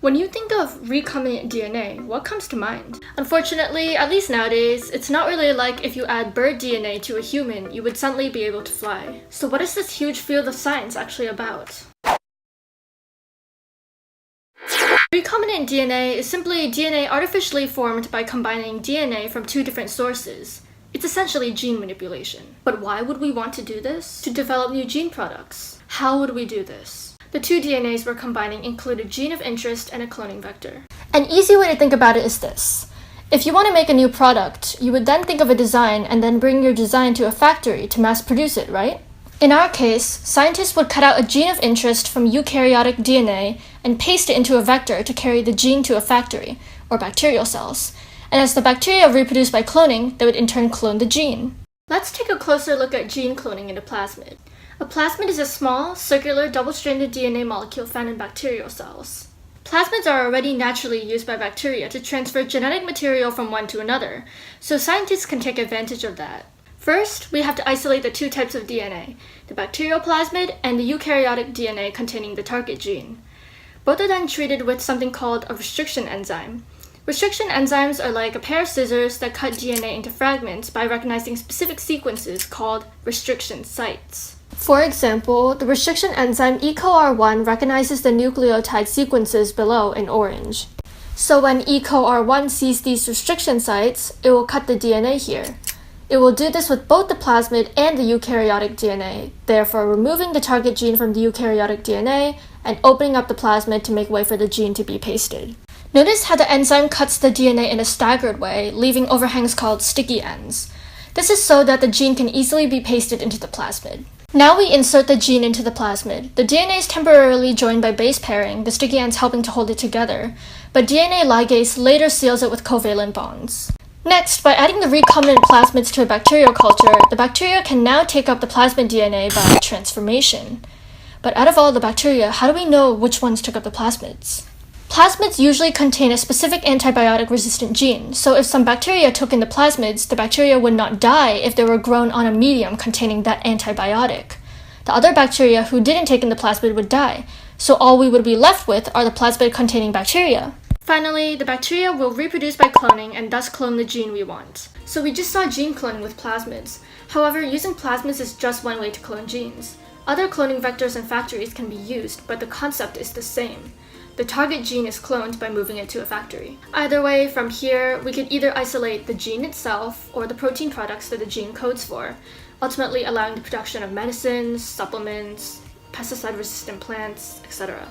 When you think of recombinant DNA, what comes to mind? Unfortunately, at least nowadays, it's not really like if you add bird DNA to a human, you would suddenly be able to fly. So what is this huge field of science actually about? Recombinant DNA is simply DNA artificially formed by combining DNA from two different sources. It's essentially gene manipulation. But why would we want to do this? To develop new gene products. How would we do this? The two DNAs we're combining include a gene of interest and a cloning vector. An easy way to think about it is this. If you want to make a new product, you would then think of a design and then bring your design to a factory to mass produce it, right? In our case, scientists would cut out a gene of interest from eukaryotic DNA and paste it into a vector to carry the gene to a factory, or bacterial cells. And as the bacteria reproduce by cloning, they would in turn clone the gene. Let's take a closer look at gene cloning in a plasmid. A plasmid is a small, circular, double-stranded DNA molecule found in bacterial cells. Plasmids are already naturally used by bacteria to transfer genetic material from one to another, so scientists can take advantage of that. First, we have to isolate the two types of DNA, the bacterial plasmid and the eukaryotic DNA containing the target gene. Both are then treated with something called a restriction enzyme. Restriction enzymes are like a pair of scissors that cut DNA into fragments by recognizing specific sequences called restriction sites. For example, the restriction enzyme EcoR1 recognizes the nucleotide sequences below in orange. So when EcoR1 sees these restriction sites, it will cut the DNA here. It will do this with both the plasmid and the eukaryotic DNA, therefore removing the target gene from the eukaryotic DNA and opening up the plasmid to make way for the gene to be pasted. Notice how the enzyme cuts the DNA in a staggered way, leaving overhangs called sticky ends. This is so that the gene can easily be pasted into the plasmid. Now we insert the gene into the plasmid. The DNA is temporarily joined by base pairing, the sticky ends helping to hold it together, but DNA ligase later seals it with covalent bonds. Next, by adding the recombinant plasmids to a bacterial culture, the bacteria can now take up the plasmid DNA by transformation. But out of all the bacteria, how do we know which ones took up the plasmids? Plasmids usually contain a specific antibiotic-resistant gene, so if some bacteria took in the plasmids, the bacteria would not die if they were grown on a medium containing that antibiotic. The other bacteria who didn't take in the plasmid would die, so all we would be left with are the plasmid-containing bacteria. Finally, the bacteria will reproduce by cloning and thus clone the gene we want. So we just saw gene cloning with plasmids. However, using plasmids is just one way to clone genes. Other cloning vectors and factories can be used, but the concept is the same. The target gene is cloned by moving it to a factory. Either way, from here, we could either isolate the gene itself or the protein products that the gene codes for, ultimately allowing the production of medicines, supplements, pesticide-resistant plants, etc.